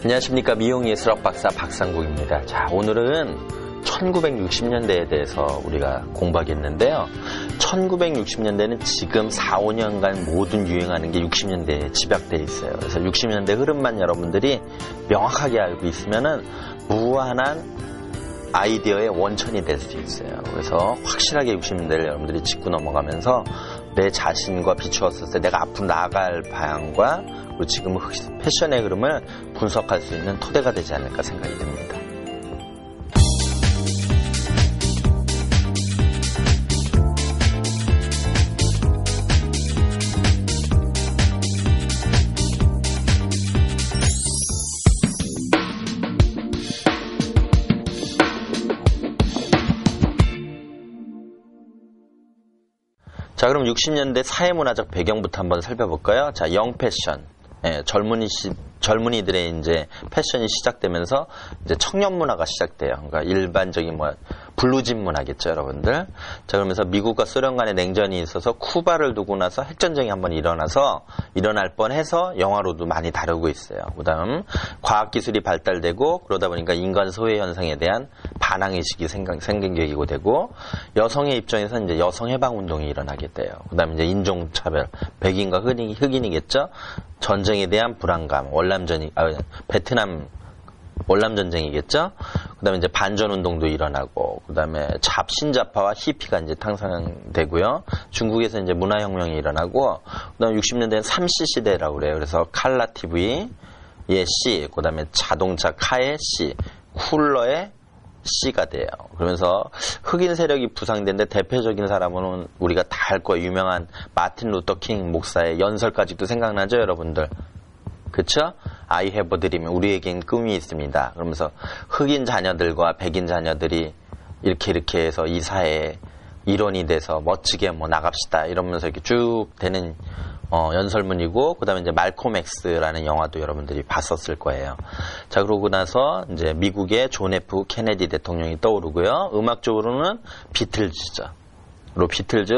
안녕하십니까. 미용예술학 박사 박상국입니다. 자, 오늘은 1960년대에 대해서 우리가 공부하겠는데요. 1960년대는 지금 4, 5년간 모든 유행하는 게 60년대에 집약되어 있어요. 그래서 60년대 흐름만 여러분들이 명확하게 알고 있으면은 무한한 아이디어의 원천이 될 수 있어요. 그래서 확실하게 60년대를 여러분들이 짚고 넘어가면서 내 자신과 비추었을 때 내가 앞으로 나아갈 방향과 그리고 지금 패션의 흐름을 분석할 수 있는 토대가 되지 않을까 생각이 듭니다. 자, 그럼 60년대 사회문화적 배경부터 한번 살펴볼까요? 자, 영패션. 젊은이들의 이제 패션이 시작되면서 이제 청년 문화가 시작돼요. 그러니까 일반적인 블루진 문화겠죠, 여러분들. 자, 그러면서 미국과 소련 간의 냉전이 있어서 쿠바를 두고 나서 핵전쟁이 한번 일어날 뻔해서 영화로도 많이 다루고 있어요. 그다음 과학기술이 발달되고 그러다 보니까 인간 소외 현상에 대한 반항의식이 생기고 되고 여성의 입장에서 이제 여성 해방 운동이 일어나게 돼요. 그다음에 이제 인종차별, 백인과 흑인이겠죠. 전쟁에 대한 불안감, 베트남 월남전쟁이겠죠? 그 다음에 이제 반전운동도 일어나고, 그 다음에 잡신자파와 히피가 이제 탄생되고요. 중국에서 이제 문화혁명이 일어나고, 그 다음에 60년대는 3C 시대라고 그래요. 그래서 칼라 TV의 C, 그 다음에 자동차 카의 C, 쿨러의 C가 돼요. 그러면서 흑인 세력이 부상되는데 대표적인 사람은 우리가 다 알 거예요. 유명한 마틴 루터 킹 목사의 연설까지도 생각나죠, 여러분들? 그쵸? I have a dream. 우리에겐 꿈이 있습니다. 그러면서 흑인 자녀들과 백인 자녀들이 이렇게 해서 이 사회에 일원이 돼서 멋지게 나갑시다. 이러면서 이렇게 쭉 되는 연설문이고, 그 다음에 이제 말콤 X라는 영화도 여러분들이 봤었을 거예요. 자, 그러고 나서 이제 미국의 존 F 케네디 대통령이 떠오르고요. 음악적으로는 비틀즈죠. 그리고 비틀즈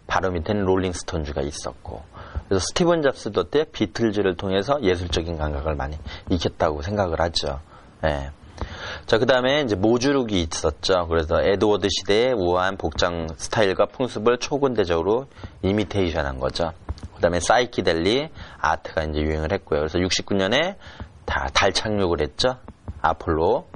바로 밑에는 롤링스톤즈가 있었고, 그래서 스티븐 잡스도 때 비틀즈를 통해서 예술적인 감각을 많이 익혔다고 생각을 하죠. 예. 자, 그 다음에 이제 모주룩이 있었죠. 그래서 에드워드 시대의 우아한 복장 스타일과 풍습을 초근대적으로 이미테이션 한 거죠. 그 다음에 사이키델리 아트가 이제 유행을 했고요. 그래서 69년에 달 착륙을 했죠. 아폴로.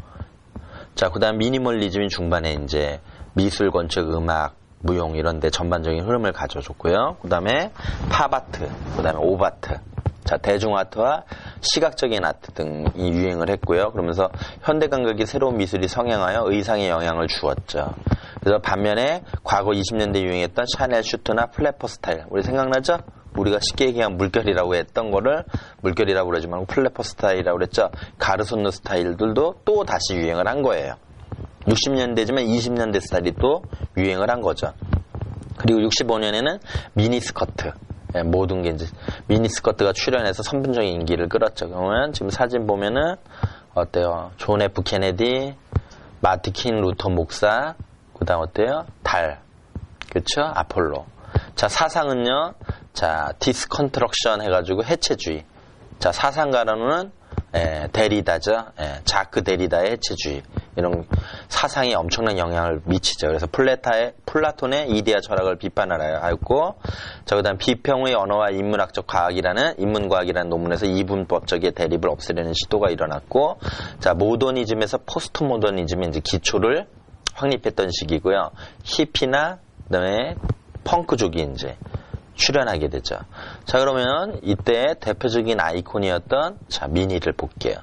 자, 그 다음 미니멀리즘이 중반에 이제 미술, 건축, 음악, 무용 이런 데 전반적인 흐름을 가져줬고요. 그 다음에 팝아트, 그 다음에 오바트. 자, 대중아트와 시각적인 아트 등이 유행을 했고요. 그러면서 현대감각이 새로운 미술이 성행하여 의상에 영향을 주었죠. 그래서 반면에 과거 20년대 유행했던 샤넬 슈트나 플래퍼 스타일. 우리 생각나죠? 우리가 쉽게 얘기하면 물결이라고 했던 거를 물결이라고 그러지 말고 플래퍼 스타일이라고 그랬죠. 가르손느 스타일들도 또 다시 유행을 한 거예요. 60년대지만 20년대 스타일이 또 유행을 한 거죠. 그리고 65년에는 미니스커트. 모든 게 이제 미니스커트가 출현해서 선분적인 인기를 끌었죠. 그러면 지금 사진 보면은 어때요? 존 F 케네디, 마틴 루터 목사, 그 다음 어때요? 달. 그쵸? 아폴로. 자, 사상은요. 자, 디스컨트럭션 해가지고 해체주의. 자, 사상가로는 데리다죠. 자크 데리다의 해체주의. 이런 사상이 엄청난 영향을 미치죠. 그래서 플라톤의 이데아 철학을 비판을 하였고, 자, 그 다음 비평의 언어와 인문과학이라는 논문에서 이분법적의 대립을 없애려는 시도가 일어났고, 자, 모더니즘에서 포스트 모더니즘의 이제 기초를 확립했던 시기고요. 히피나, 그 다음에 펑크족이 이제 출연하게 되죠. 자, 그러면 이때 대표적인 아이콘이었던 미니를 볼게요.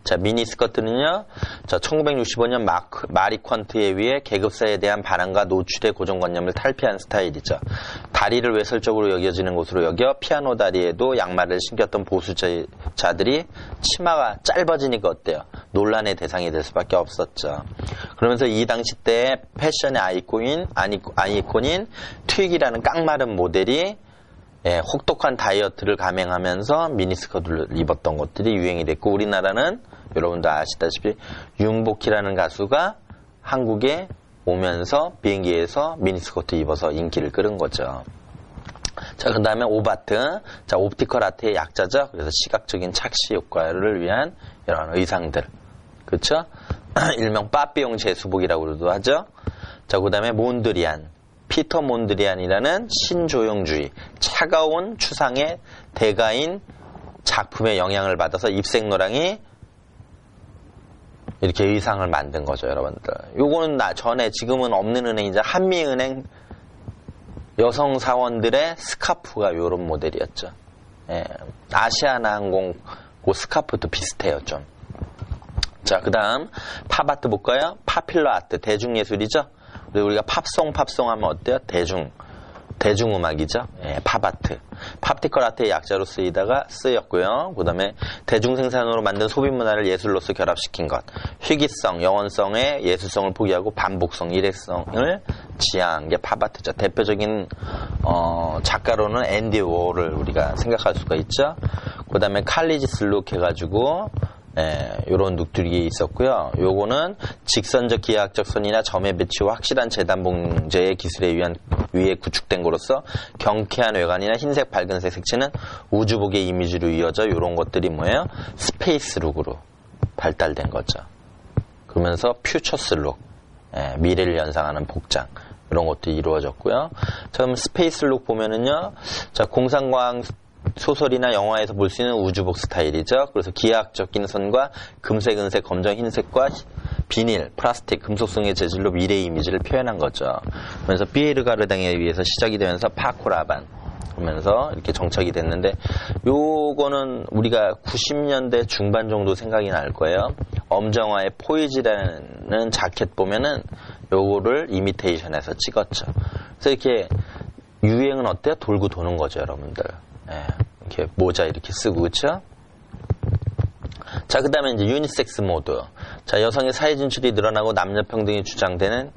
자, 미니 스커트는요, 자, 1965년 마리 퀀트에 의해 계급사에 대한 반항과 노출의 고정관념을 탈피한 스타일이죠. 다리를 외설적으로 여겨지는 것으로 여겨 피아노 다리에도 양말을 신겼던 보수자들이 치마가 짧아지니까 어때요? 논란의 대상이 될 수밖에 없었죠. 그러면서 이 당시 때 패션의 아이콘인 트윅이라는 깡마른 모델이 혹독한 다이어트를 감행하면서 미니스커트를 입었던 것들이 유행이 됐고, 우리나라는 여러분도 아시다시피 윤복희라는 가수가 한국에 오면서 비행기에서 미니스커트 입어서 인기를 끌은 거죠. 자, 그 다음에 오바트. 자, 옵티컬 아트의 약자죠. 그래서 시각적인 착시 효과를 위한 이런 의상들. 그쵸? 일명 빠삐용 제수복이라고도 하죠. 자, 그 다음에 몬드리안. 피터 몬드리안이라는 신조용주의. 차가운 추상의 대가인 작품의 영향을 받아서 입생노랑이 이렇게 의상을 만든 거죠, 여러분들. 요거는 전에 지금은 없는 은행이자 한미은행 여성 사원들의 스카프가 요런 모델이었죠. 예, 아시아나항공 그 스카프도 비슷해요, 좀. 자, 그 다음 팝아트 볼까요? 파필러 아트, 대중예술이죠. 우리가 팝송 하면 어때요? 대중음악이죠. 예, 팝아트. 팝티컬 아트의 약자로 쓰였고요. 그 다음에 대중생산으로 만든 소비문화를 예술로서 결합시킨 것. 희귀성, 영원성의 예술성을 포기하고 반복성, 일회성을 지향한 게 팝아트죠. 대표적인 작가로는 앤디 워홀을 우리가 생각할 수가 있죠. 그 다음에 칼리지스 룩 해가지고 요런 룩들이 있었고요. 요거는 직선적 기하학적 선이나 점의 배치와 확실한 재단 봉제의 기술에 위해 구축된 거로서 경쾌한 외관이나 흰색, 밝은색 색채는 우주복의 이미지로 이어져 요런 것들이 뭐예요? 스페이스 룩으로 발달된 거죠. 그러면서 퓨처스 룩, 미래를 연상하는 복장 이런 것도 이루어졌고요. 자, 그럼 스페이스 룩 보면은요. 자, 공상과학 소설이나 영화에서 볼 수 있는 우주복 스타일이죠. 그래서 기하학적인 선과 금색, 은색, 검정, 흰색과 비닐, 플라스틱, 금속성의 재질로 미래의 이미지를 표현한 거죠. 그러면서 피에르 가르당에 의해서 시작이 되면서 파코라반 그러면서 이렇게 정착이 됐는데 요거는 우리가 90년대 중반 정도 생각이 날 거예요. 엄정화의 포이즈라는 자켓 보면은 요거를 이미테이션해서 찍었죠. 그래서 이렇게 유행은 어때요? 돌고 도는 거죠, 여러분들. 이렇게 모자 이렇게 쓰고, 그쵸? 자, 그 다음에 이제 유니섹스 모드. 자, 여성의 사회 진출이 늘어나고 남녀 평등이 주장되는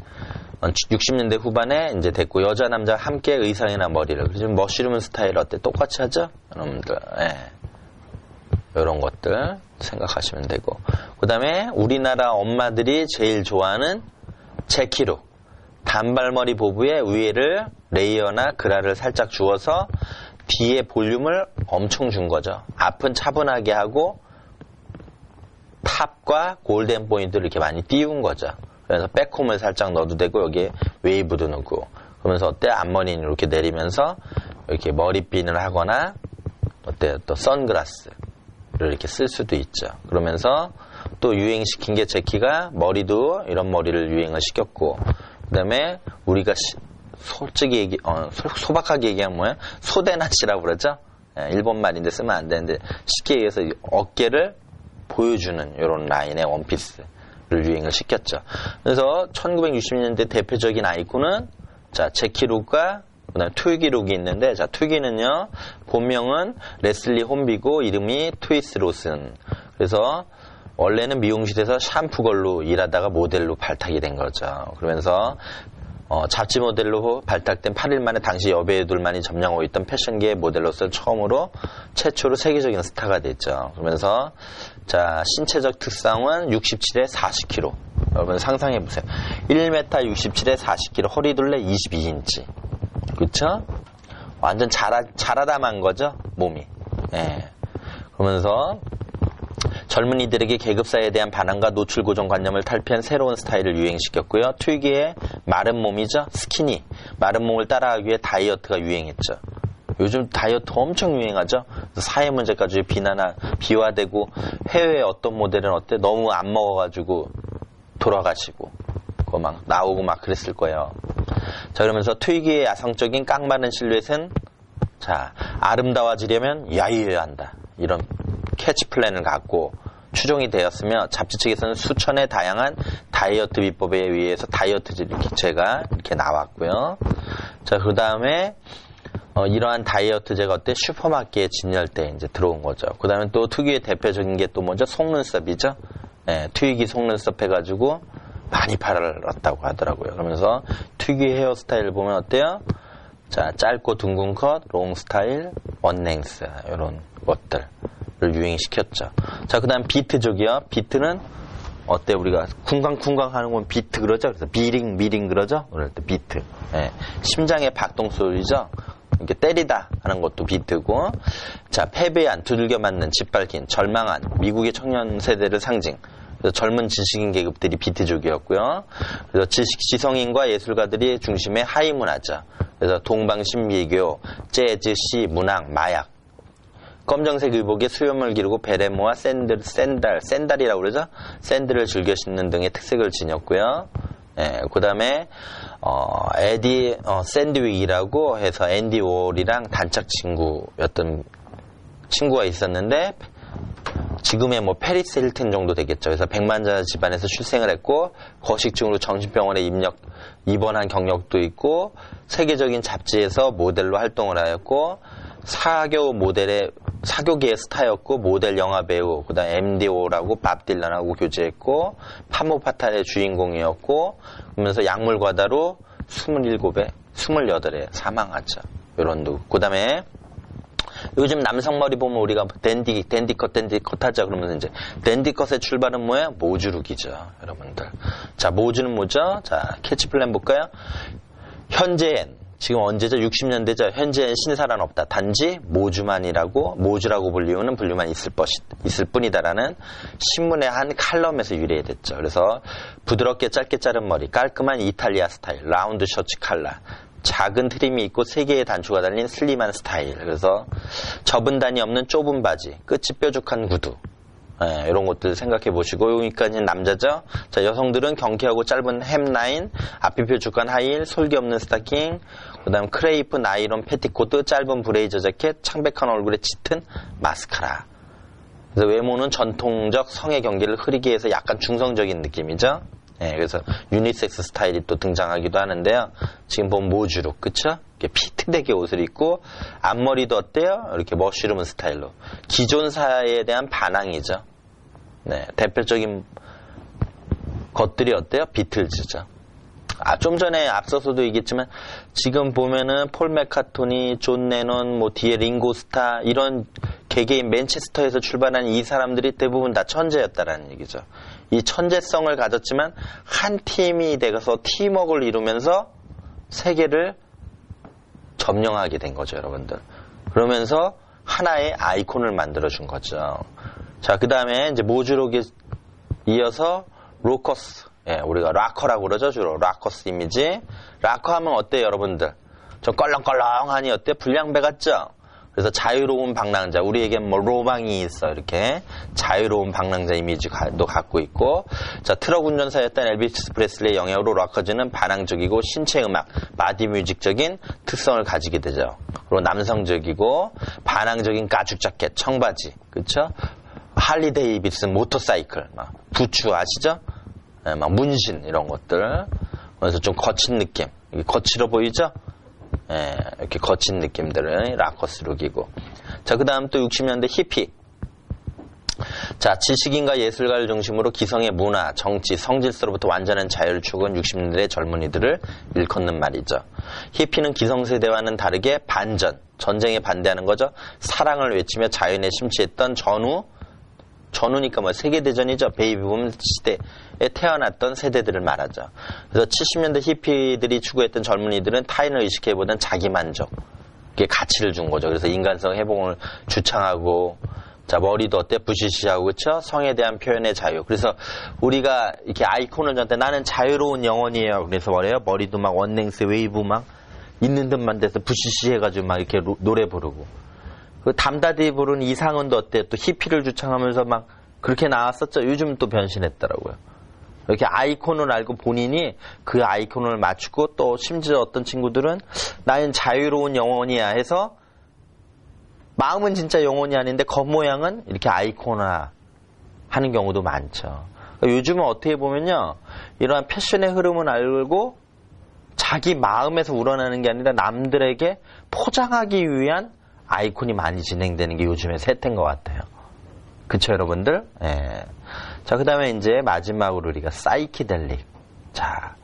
60년대 후반에 이제 됐고, 여자, 남자 함께 의상이나 머리를. 그래서 머쉬룸 스타일 어때? 똑같이 하죠? 여러분들. 이런 것들 생각하시면 되고. 그 다음에 우리나라 엄마들이 제일 좋아하는 재키룩. 단발머리 보부에 위에를 레이어나 그라를 살짝 주어서 뒤에 볼륨을 엄청 준 거죠. 앞은 차분하게 하고 탑과 골든 포인트를 이렇게 많이 띄운 거죠. 그래서 백홈을 살짝 넣어도 되고 여기에 웨이브도 넣고 그러면서 어때? 앞머리는 이렇게 내리면서 이렇게 머리핀을 하거나 어때요? 또 선글라스를 이렇게 쓸 수도 있죠. 그러면서 또 유행시킨 게 제키가 머리도 이런 머리를 유행을 시켰고 그 다음에 우리가 솔직히 소박하게 얘기하면 뭐야? 소대낫이라고 그러죠? 일본 말인데 쓰면 안 되는데 쉽게 얘기해서 어깨를 보여주는 이런 라인의 원피스를 유행을 시켰죠. 그래서 1960년대 대표적인 아이콘은 자, 재키룩과 그다음에 트위기룩이 있는데 자, 트위기는요. 본명은 레슬리 홈비고 이름이 트위스 로슨. 그래서 원래는 미용실에서 샴푸걸로 일하다가 모델로 발탁이 된 거죠. 그러면서 잡지 모델로 발탁된 8일 만에 당시 여배우들만이 점령하고 있던 패션계의 모델로서 최초로 세계적인 스타가 됐죠. 그러면서 자 신체적 특성은 67에 40kg. 여러분 상상해보세요. 1m 67에 40kg, 허리둘레 22인치. 그쵸? 완전 자라담한 거죠, 몸이. 그러면서 젊은이들에게 계급사에 대한 반항과 노출 고정관념을 탈피한 새로운 스타일을 유행시켰고요. 트위기의 마른 몸이죠. 스키니. 마른 몸을 따라하기 위해 다이어트가 유행했죠. 요즘 다이어트 엄청 유행하죠. 사회 문제까지 비화되고 해외 어떤 모델은 어때? 너무 안 먹어가지고 돌아가시고 그거 막 나오고 막 그랬을 거예요. 자 그러면서 트위기의 야성적인 깡마른 실루엣은 자 아름다워지려면 야유해야 한다. 이런 캐치 플랜을 갖고 추종이 되었으며 잡지 측에서는 수천의 다양한 다이어트 비법에 의해서 다이어트 기체가 이렇게 나왔고요. 자, 그 다음에 이러한 다이어트제가 어때? 슈퍼마켓 진열대에 이제 들어온 거죠. 그 다음에 또 특유의 대표적인 게 또 뭐죠? 속눈썹이죠. 트위기 속눈썹 해가지고 많이 팔았다고 하더라고요. 그러면서 특유의 헤어스타일 보면 어때요? 자, 짧고 둥근 컷, 롱 스타일, 원랭스 이런 것들을 유행시켰죠. 자, 그 다음 비트족이요. 비트는 어때? 우리가 쿵쾅쿵쾅 하는 건 비트 그러죠. 그래서 미링 그러죠. 그럴 때 비트. 심장의 박동 소리죠. 이렇게 때리다 하는 것도 비트고, 자, 패배한, 두들겨 맞는, 짓밟힌, 절망한, 미국의 청년 세대를 상징. 그래서 젊은 지식인 계급들이 비트족이었고요. 그래서 지성인과 예술가들이 중심의 하이 문화죠. 그래서 동방신비교, 재즈, 시, 문학, 마약. 검정색 의복에 수염을 기르고 베레모와 샌달이라고 그러죠? 샌들을 즐겨 신는 등의 특색을 지녔고요. 예, 그 다음에, 샌드윅이라고 해서 앤디 워홀이랑 단짝 친구였던 친구가 있었는데, 지금의 뭐 페리스 힐튼 정도 되겠죠. 그래서 백만자 집안에서 출생을 했고, 거식증으로 정신병원에 입원한 경력도 있고, 세계적인 잡지에서 모델로 활동을 하였고, 사교계의 스타였고, 모델 영화배우, 그 다음에 MDO라고 밥 딜런하고 교제했고, 파모파탄의 주인공이었고, 그러면서 약물과다로 28에 사망하죠. 요런 누구. 그 다음에, 요즘 남성 머리 보면 우리가 댄디컷 하죠. 그러면 이제, 댄디컷의 출발은 뭐예요? 모주룩이죠. 여러분들. 자, 모주는 뭐죠? 자, 캐치플랜 볼까요? 현재엔, 지금 언제죠? 60년대죠. 현재엔 신사란 없다. 단지 모주라고 불리우는 분류만 있을 뿐이다라는 신문의 한 칼럼에서 유래됐죠. 그래서 부드럽게 짧게 자른 머리, 깔끔한 이탈리아 스타일, 라운드 셔츠 칼라, 작은 트림이 있고 3개의 단추가 달린 슬림한 스타일. 그래서 접은 단이 없는 좁은 바지, 끝이 뾰족한 구두. 예, 이런 것들 생각해 보시고, 여기까지는 남자죠. 자, 여성들은 경쾌하고 짧은 햄라인, 앞이 뾰족한 하이힐, 솔기 없는 스타킹, 그 다음 크레이프 나이론 패티코트, 짧은 브레이저 자켓, 창백한 얼굴에 짙은 마스카라. 그래서 외모는 전통적 성의 경계를 흐리게 해서 약간 중성적인 느낌이죠. 예, 그래서 유니섹스 스타일이 또 등장하기도 하는데요. 지금 보면 모주룩, 그쵸? 이렇게 피트되게 옷을 입고, 앞머리도 어때요? 이렇게 머쉬룸 스타일로. 기존사에 대한 반항이죠. 네, 대표적인 것들이 어때요? 비틀즈죠. 좀 전에 앞서서도 얘기했지만, 지금 보면은 폴 맥카트니, 존 레논, 뭐 뒤에 링고스타, 이런 개개인 맨체스터에서 출발한 이 사람들이 대부분 다 천재였다라는 얘기죠. 이 천재성을 가졌지만 한 팀이 돼서 팀워크를 이루면서 세계를 점령하게 된 거죠, 여러분들. 그러면서 하나의 아이콘을 만들어준 거죠. 자, 그 다음에 이제 모주룩에 이어서 로커스. 예, 우리가 락커라고 그러죠, 주로. 락커스 이미지. 락커 하면 어때요, 여러분들? 좀 껄렁껄렁하니 어때요? 불량배 같죠? 그래서 자유로운 방랑자, 우리에겐 뭐 로망이 있어, 이렇게 자유로운 방랑자 이미지도 갖고 있고, 자, 트럭 운전사였던 엘비스 프레슬리의 영향으로 락커즈는 반항적이고 신체 음악, 바디 뮤직적인 특성을 가지게 되죠. 그리고 남성적이고 반항적인 가죽 자켓, 청바지, 그렇죠? 할리 데이비슨 모터사이클, 막 부츠 아시죠? 네, 막 문신 이런 것들. 그래서 좀 거친 느낌, 거칠어 보이죠? 예, 이렇게 거친 느낌들은 락커스 룩이고. 자, 그 다음 또 60년대 히피. 자, 지식인과 예술가를 중심으로 기성의 문화, 정치, 성질서로부터 완전한 자유를 추구한 60년대 젊은이들을 일컫는 말이죠. 히피는 기성세대와는 다르게 반전, 전쟁에 반대하는 거죠. 사랑을 외치며 자연에 심취했던 전후니까 뭐 세계대전이죠. 베이비붐 시대에 태어났던 세대들을 말하죠. 그래서 70년대 히피들이 추구했던 젊은이들은 타인을 의식해보던 자기만족, 그게 가치를 준 거죠. 그래서 인간성 회복을 주창하고, 자, 머리도 어때? 부시시하고, 그쵸? 성에 대한 표현의 자유. 그래서 우리가 이렇게 아이콘을 전때 나는 자유로운 영혼이에요. 그래서 뭐래요? 머리도 막 원랭스 웨이브 막 있는 듯만 돼서 부시시 해가지고 막 이렇게 노래 부르고. 그 담다디 부른 이상은도 어때요? 또 히피를 주창하면서 막 그렇게 나왔었죠. 요즘 또 변신했더라고요. 이렇게 아이콘을 알고 본인이 그 아이콘을 맞추고, 또 심지어 어떤 친구들은 나는 자유로운 영혼이야 해서 마음은 진짜 영혼이 아닌데 겉모양은 이렇게 아이콘화 하는 경우도 많죠. 그러니까 요즘은 어떻게 보면요, 이러한 패션의 흐름을 알고 자기 마음에서 우러나는 게 아니라 남들에게 포장하기 위한 아이콘이 많이 진행되는 게 요즘의 세태인 것 같아요. 그쵸, 여러분들? 예. 자, 그 다음에 이제 마지막으로 우리가 사이키델릭. 자,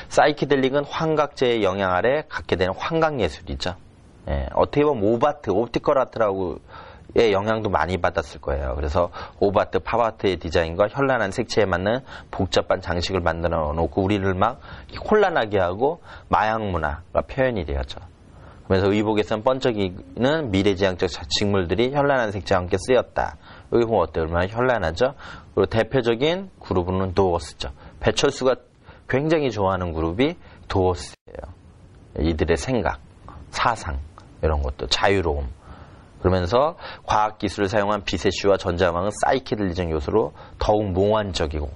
사이키델릭은 환각제의 영향 아래 갖게 되는 환각예술이죠. 예. 어떻게 보면 오바트, 옵티컬 아트라고의 영향도 많이 받았을 거예요. 그래서 오바트, 팝아트의 디자인과 현란한 색채에 맞는 복잡한 장식을 만들어 놓고 우리를 막 혼란하게 하고 마약 문화가 표현이 되었죠. 그래서 의복에서는 번쩍이는 미래지향적 직물들이 현란한 색채와 함께 쓰였다. 여기 보면 어때요? 얼마나 현란하죠? 그리고 대표적인 그룹은 도어스죠. 배철수가 굉장히 좋아하는 그룹이 도어스예요. 이들의 생각, 사상, 이런 것도 자유로움. 그러면서 과학기술을 사용한 비세슈와 전자음악은 사이키들리적 요소로 더욱 몽환적이고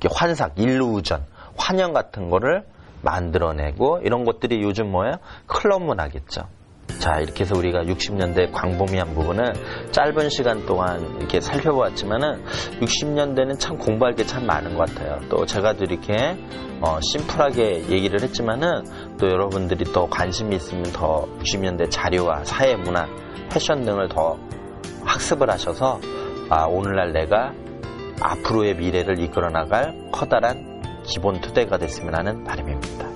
환상, 일루전, 환영 같은 거를 만들어내고 이런 것들이 요즘 뭐예요? 클럽 문화겠죠. 자, 이렇게 해서 우리가 60년대 광범위한 부분을 짧은 시간 동안 이렇게 살펴보았지만은 60년대는 참 공부할 게 참 많은 것 같아요. 또 제가도 이렇게 심플하게 얘기를 했지만은 또 여러분들이 더 관심이 있으면 더 60년대 자료와 사회 문화, 패션 등을 더 학습을 하셔서 오늘날 내가 앞으로의 미래를 이끌어 나갈 커다란 기본 토대가 됐으면 하는 바람입니다.